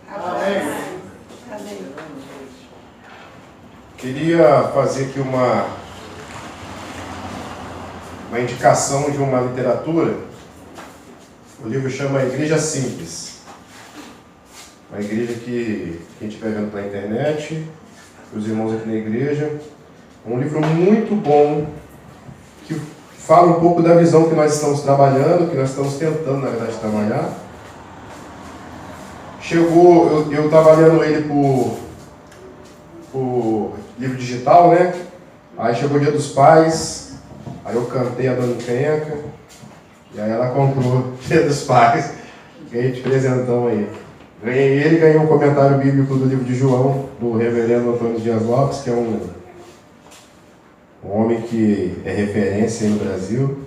Amém. Amém. Queria fazer aqui uma indicação de uma literatura. O livro chama Igreja Simples. Uma igreja que quem estiver vendo pela internet, os irmãos aqui na igreja. Um livro muito bom, que fala um pouco da visão que nós estamos trabalhando, que nós estamos tentando, na verdade, trabalhar. Chegou, eu estava lendo ele por livro digital, né? Aí chegou o Dia dos Pais, aí eu cantei a Dona Penca, e aí ela comprou Dia dos Pais, ganhei de presentão aí. Ganhei ele e ganhei um comentário bíblico do livro de João, do reverendo Antônio Dias Lopes, que é um homem que é referência aí no Brasil.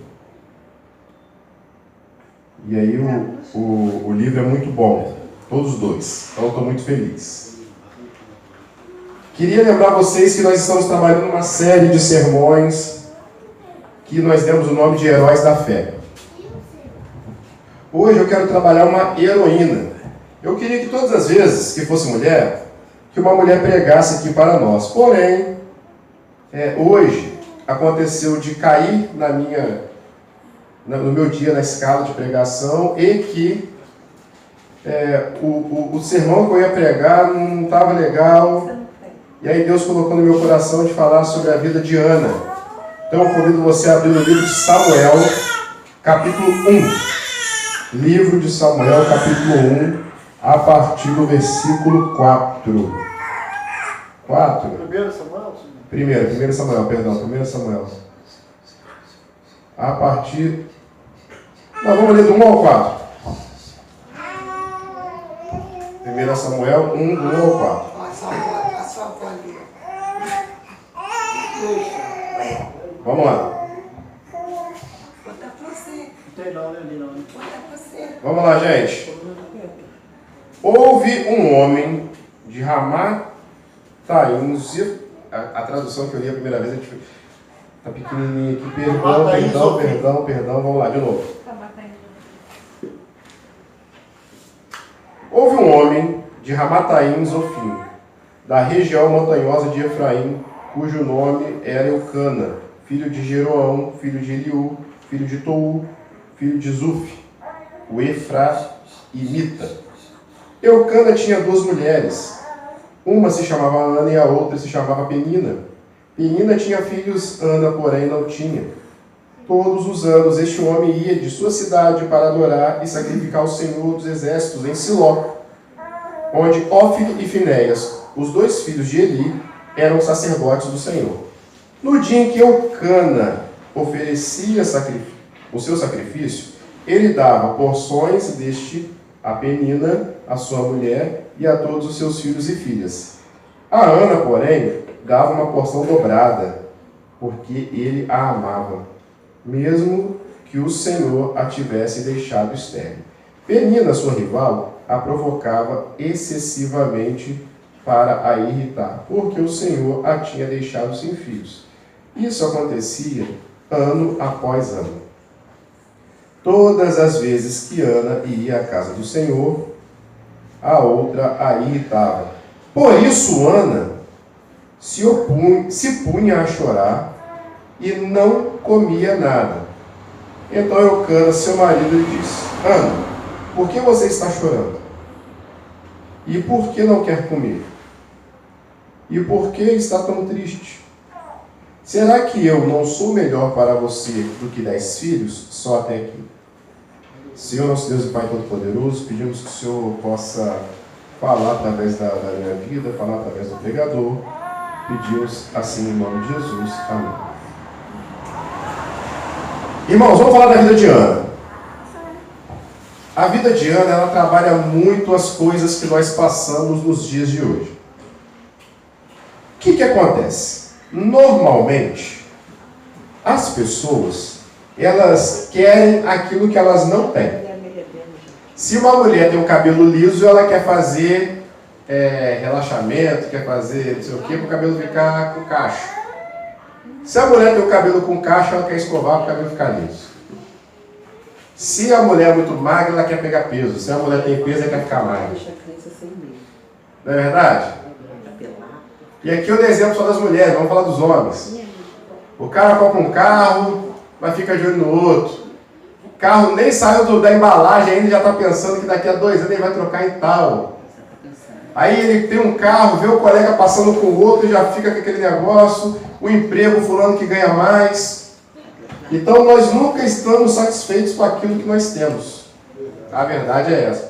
E aí o livro é muito bom, todos os dois, então eu estou muito feliz. Queria lembrar vocês que nós estamos trabalhando uma série de sermões que nós demos o nome de Heróis da Fé. Hoje eu quero trabalhar uma heroína. Eu queria que todas as vezes que fosse mulher, que uma mulher pregasse aqui para nós. Porém, hoje aconteceu de cair no meu dia na escala de pregação e que o sermão que eu ia pregar não estava legal. E aí Deus colocou no meu coração de falar sobre a vida de Ana. Então eu convido você a abrir o livro de Samuel, capítulo 1. Livro de Samuel, capítulo 1, a partir do versículo 4. 4? 1 Samuel? 1 Samuel, perdão, 1 Samuel. A partir... Não, vamos ler do 1 ao 4. 1 Samuel 1, do 1 ao 4. Vamos lá. Vamos lá, gente. Houve um homem de Ramathaim. A tradução que eu li a primeira vez está pequenininha aqui. Perdão. Vamos lá, de novo. Houve um homem de Ramathaim Zofim, da região montanhosa de Efraim, cujo nome era Eucana, filho de Jeroão, filho de Eliú, filho de Tou, filho de Zuf, o Efraimita. Eucana tinha 2 mulheres. Uma se chamava Ana e a outra se chamava Penina. Penina tinha filhos, Ana, porém, não tinha. Todos os anos este homem ia de sua cidade para adorar e sacrificar ao Senhor dos Exércitos em Siló, onde Ófni e Finéias, os 2 filhos de Eli, eram sacerdotes do Senhor. No dia em que Eucana oferecia o seu sacrifício, ele dava porções deste a Penina, a sua mulher, e a todos os seus filhos e filhas. A Ana, porém, dava uma porção dobrada, porque ele a amava, mesmo que o Senhor a tivesse deixado estéril. Penina, sua rival, a provocava excessivamente para a irritar, porque o Senhor a tinha deixado sem filhos. Isso acontecia ano após ano. Todas as vezes que Ana ia à casa do Senhor, a outra a irritava. Por isso Ana se punha a chorar e não comia nada. Então Eucana, seu marido, lhe disse: Ana, por que você está chorando? E por que não quer comer? E por que está tão triste? Será que eu não sou melhor para você do que 10 filhos? Só até aqui. Senhor, nosso Deus e Pai Todo-Poderoso, pedimos que o Senhor possa falar através da minha vida, falar através do pregador. Pedimos assim em nome de Jesus. Amém. Irmãos, vamos falar da vida de Ana. A vida de Ana, ela trabalha muito as coisas que nós passamos nos dias de hoje. O que acontece? Normalmente, as pessoas, elas querem aquilo que elas não têm. Se uma mulher tem um cabelo liso, ela quer fazer relaxamento, quer fazer não sei o que, para o cabelo ficar com cacho. Se a mulher tem o cabelo com cacho, ela quer escovar para o cabelo ficar liso. Se a mulher é muito magra, ela quer pegar peso. Se a mulher tem peso, ela quer ficar magra. Deixa a criança sem medo. Não é verdade? E aqui eu dei exemplo só das mulheres, vamos falar dos homens. O cara compra um carro, mas fica de olho no outro. O carro nem saiu da embalagem ainda, já está pensando que daqui a 2 anos ele vai trocar em tal. Aí ele tem um carro, vê o colega passando com o outro e já fica com aquele negócio. O emprego, fulano que ganha mais. Então nós nunca estamos satisfeitos com aquilo que nós temos. A verdade é essa.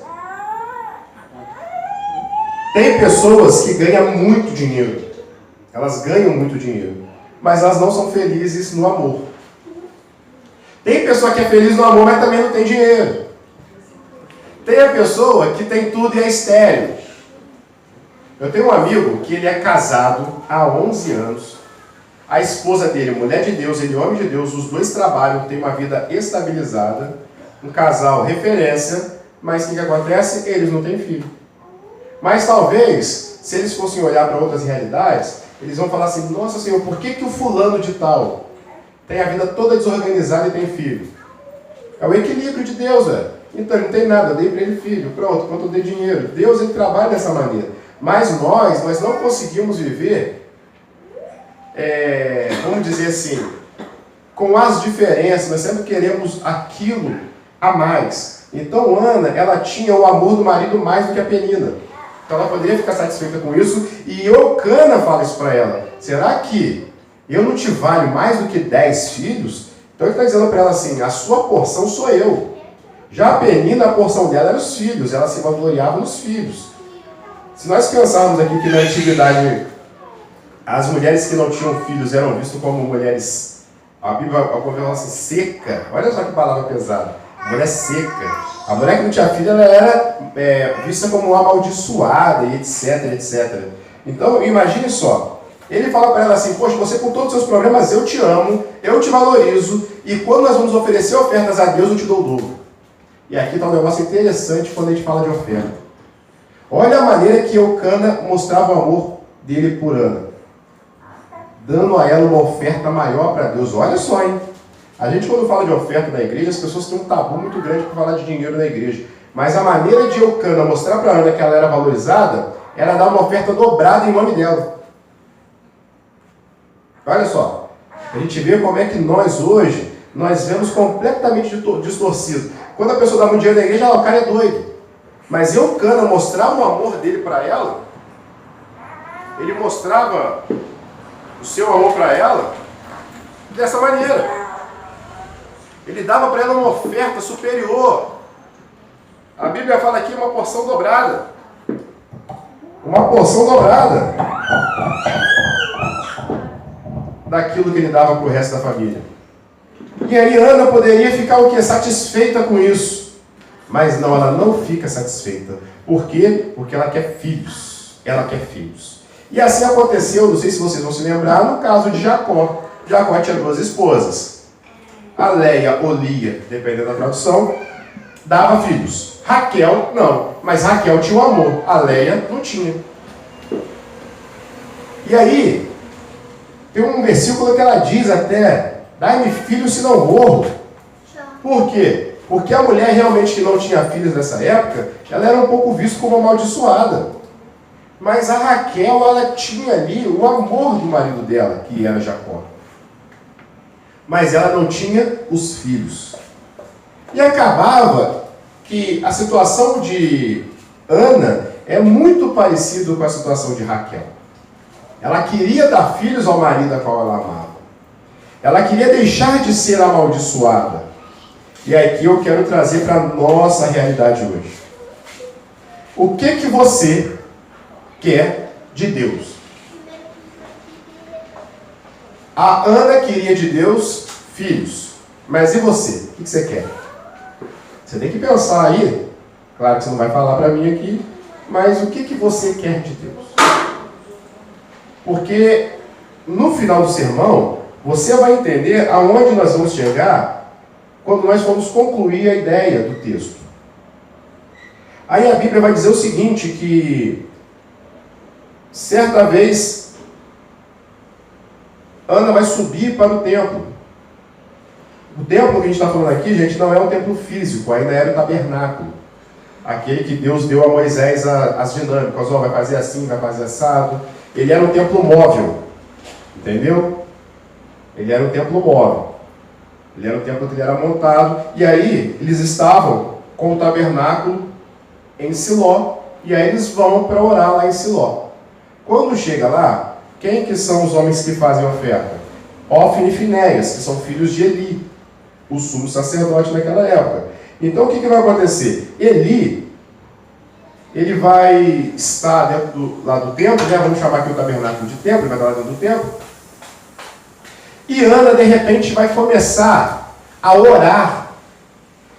Tem pessoas que ganham muito dinheiro. Elas ganham muito dinheiro. Mas elas não são felizes no amor. Tem pessoa que é feliz no amor, mas também não tem dinheiro. Tem a pessoa que tem tudo e é estéril. Eu tenho um amigo que ele é casado há 11 anos. A esposa dele, mulher de Deus, ele é homem de Deus. Os dois trabalham, têm uma vida estabilizada. Um casal referência. Mas o que acontece? Eles não têm filho. Mas talvez, se eles fossem olhar para outras realidades, eles vão falar assim, nossa Senhor, por que o fulano de tal tem a vida toda desorganizada e tem filho? É o equilíbrio de Deus, velho. Então, ele não tem nada, eu dei para ele filho, pronto, quanto eu dei dinheiro. Deus, ele trabalha dessa maneira. Mas nós não conseguimos viver, vamos dizer assim, com as diferenças, nós sempre queremos aquilo a mais. Então, Ana, ela tinha o amor do marido mais do que a Penina. Então ela poderia ficar satisfeita com isso. E Eucana fala isso para ela. Será que eu não te valho mais do que 10 filhos? Então ele está dizendo para ela assim, a sua porção sou eu. Já a Penina, a porção dela era os filhos. Ela se vangloriava nos filhos. Se nós pensarmos aqui que na antiguidade as mulheres que não tinham filhos eram vistas como mulheres, a Bíblia fala assim, seca. Olha só que palavra pesada. Mulher seca. A mulher que não tinha filho, ela era vista como amaldiçoada e etc, etc. Então, imagine só. Ele fala para ela assim, poxa, você com todos os seus problemas, eu te amo, eu te valorizo, e quando nós vamos oferecer ofertas a Deus, eu te dou o dobro. E aqui está um negócio interessante quando a gente fala de oferta. Olha a maneira que Eucana mostrava o amor dele por Ana. Dando a ela uma oferta maior para Deus. Olha só, hein? A gente, quando fala de oferta na igreja, as pessoas têm um tabu muito grande para falar de dinheiro na igreja. Mas a maneira de Eucana mostrar para Ana que ela era valorizada, era dar uma oferta dobrada em nome dela. Olha só. A gente vê como é que nós hoje, nós vemos completamente distorcido. Quando a pessoa dá muito dinheiro na igreja, o cara é doido. Mas Eucana mostrava o amor dele para ela, ele mostrava o seu amor para ela dessa maneira. Ele dava para ela uma oferta superior. A Bíblia fala aqui uma porção dobrada. Uma porção dobrada daquilo que ele dava para o resto da família. E aí Ana poderia ficar o quê? Satisfeita com isso. Mas não, ela não fica satisfeita. Por quê? Porque ela quer filhos. Ela quer filhos. E assim aconteceu, não sei se vocês vão se lembrar, no caso de Jacó. Jacó tinha 2 esposas. A Leia ou Lia, dependendo da tradução, dava filhos. Raquel, não. Mas Raquel tinha um amor. A Leia não tinha. E aí, tem um versículo que ela diz até, dai-me filhos se não morro. Por quê? Porque a mulher realmente que não tinha filhos nessa época, ela era um pouco vista como amaldiçoada. Mas a Raquel, ela tinha ali o amor do marido dela, que era Jacó. Mas ela não tinha os filhos. E acabava que a situação de Ana é muito parecida com a situação de Raquel. Ela queria dar filhos ao marido a qual ela amava. Ela queria deixar de ser amaldiçoada. E aqui eu quero trazer para a nossa realidade hoje. O que você quer de Deus? A Ana queria de Deus filhos. Mas e você? O que você quer? Você tem que pensar aí. Claro que você não vai falar para mim aqui. Mas o que você quer de Deus? Porque no final do sermão, você vai entender aonde nós vamos chegar quando nós formos concluir a ideia do texto. Aí a Bíblia vai dizer o seguinte, que certa vez Ana vai subir para o templo. O templo que a gente está falando aqui, gente, não é um templo físico, ainda era o tabernáculo. Aquele que Deus deu a Moisés as dinâmicas, vai fazer assim, vai fazer assado. Ele era um templo móvel, entendeu? Ele era um templo móvel. Ele era um templo que ele era montado. E aí, eles estavam com o tabernáculo em Siló. E aí eles vão para orar lá em Siló. Quando chega lá, quem que são os homens que fazem a oferta? Hófni e Finéias, que são filhos de Eli, o sumo sacerdote naquela época. Então o que vai acontecer? Eli, ele vai estar dentro lá do templo, né? Vamos chamar aqui o tabernáculo de templo, ele vai estar lá dentro do templo. E Ana, de repente, vai começar a orar.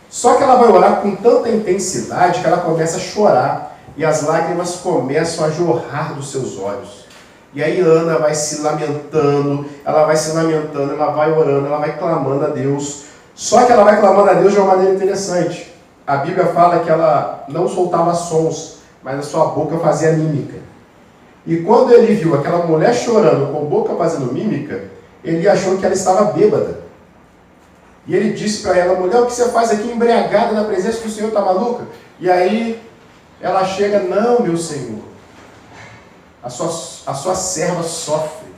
Só que ela vai orar com tanta intensidade que ela começa a chorar. E as lágrimas começam a jorrar dos seus olhos. E aí Ana vai se lamentando, ela vai orando, ela vai clamando a Deus. Só que ela vai clamando a Deus de uma maneira interessante. A Bíblia fala que ela não soltava sons, mas a sua boca fazia mímica. E quando ele viu aquela mulher chorando com a boca fazendo mímica, ele achou que ela estava bêbada. E ele disse para ela: mulher, o que você faz aqui embriagada na presença do Senhor? Está maluca? E aí ela chega: não, meu Senhor, a sua serva sofre.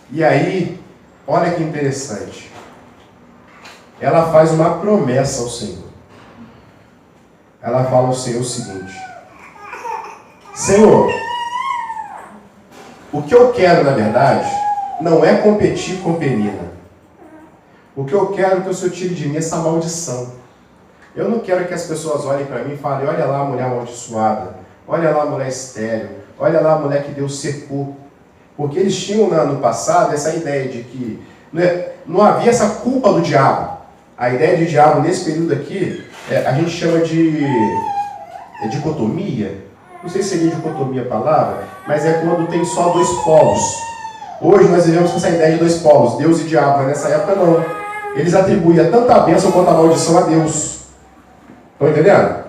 E aí, olha que interessante, ela faz uma promessa ao Senhor. Ela fala ao Senhor o seguinte: Senhor, o que eu quero, na verdade, não é competir com Penina. O que eu quero é que o Senhor tire de mim essa maldição. Eu não quero que as pessoas olhem para mim e falem: olha lá a mulher amaldiçoada, olha lá a mulher estéril, olha lá a mulher que Deus secou. Porque eles tinham no passado essa ideia de que não havia essa culpa do diabo. A ideia de diabo nesse período aqui, a gente chama de dicotomia. Não sei se seria dicotomia a palavra, mas é quando tem só dois polos. Hoje nós vivemos com essa ideia de dois polos, Deus e diabo, mas nessa época não. Eles atribuíam tanto a bênção quanto a maldição a Deus. Estão entendendo?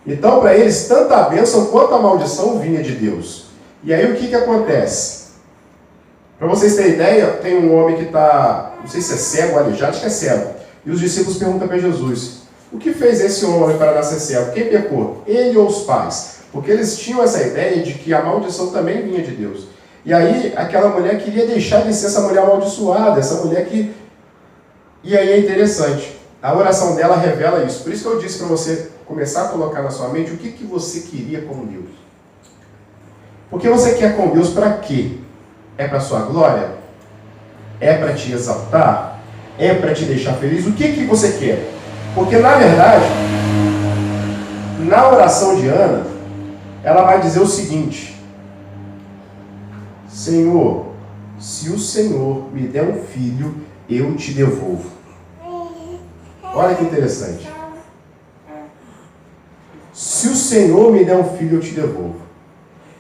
Então, para eles, tanto a bênção quanto a maldição vinha de Deus. E aí o que acontece? Para vocês terem ideia, tem um homem que está, não sei se é cego ou aleijado, acho que é cego. E os discípulos perguntam para Jesus: o que fez esse homem para nascer cego? Quem pecou? Ele ou os pais? Porque eles tinham essa ideia de que a maldição também vinha de Deus. E aí aquela mulher queria deixar de ser essa mulher amaldiçoada, essa mulher que... E aí é interessante, a oração dela revela isso. Por isso que eu disse para você começar a colocar na sua mente o que você queria com Deus. Porque você quer com Deus para quê? É para a sua glória? É para te exaltar? É para te deixar feliz? O que você quer? Porque, na verdade, na oração de Ana, ela vai dizer o seguinte: Senhor, se o Senhor me der um filho, eu te devolvo. Olha que interessante. Se o Senhor me der um filho, eu te devolvo.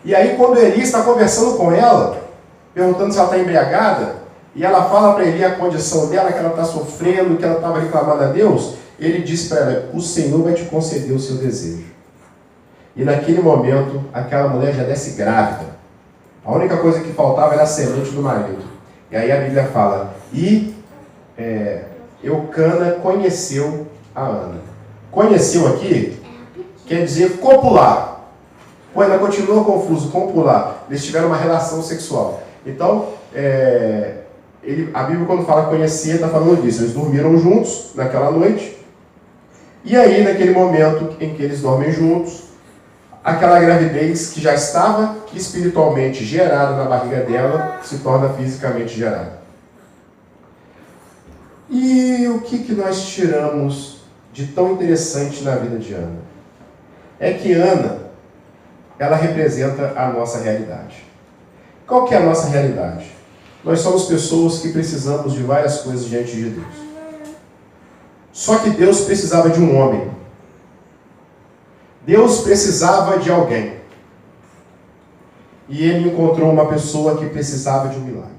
E aí, quando Eli está conversando com ela, perguntando se ela está embriagada, e ela fala para Eli a condição dela, que ela está sofrendo, que ela estava reclamando a Deus, ele diz para ela: o Senhor vai te conceder o seu desejo. E naquele momento, aquela mulher já desce grávida. A única coisa que faltava era a semente do marido. E aí a Bíblia fala: e Eucana conheceu a Ana. Conheceu aqui quer dizer copular. Quando ela continua confuso, copular, eles tiveram uma relação sexual. Então, a Bíblia, quando fala conhecer, está falando disso. Eles dormiram juntos naquela noite. E aí, naquele momento em que eles dormem juntos, aquela gravidez que já estava espiritualmente gerada na barriga dela se torna fisicamente gerada. E o que nós tiramos de tão interessante na vida de Ana? É que Ana, ela representa a nossa realidade. Qual que é a nossa realidade? Nós somos pessoas que precisamos de várias coisas diante de Deus. Só que Deus precisava de um homem. Deus precisava de alguém. E Ele encontrou uma pessoa que precisava de um milagre.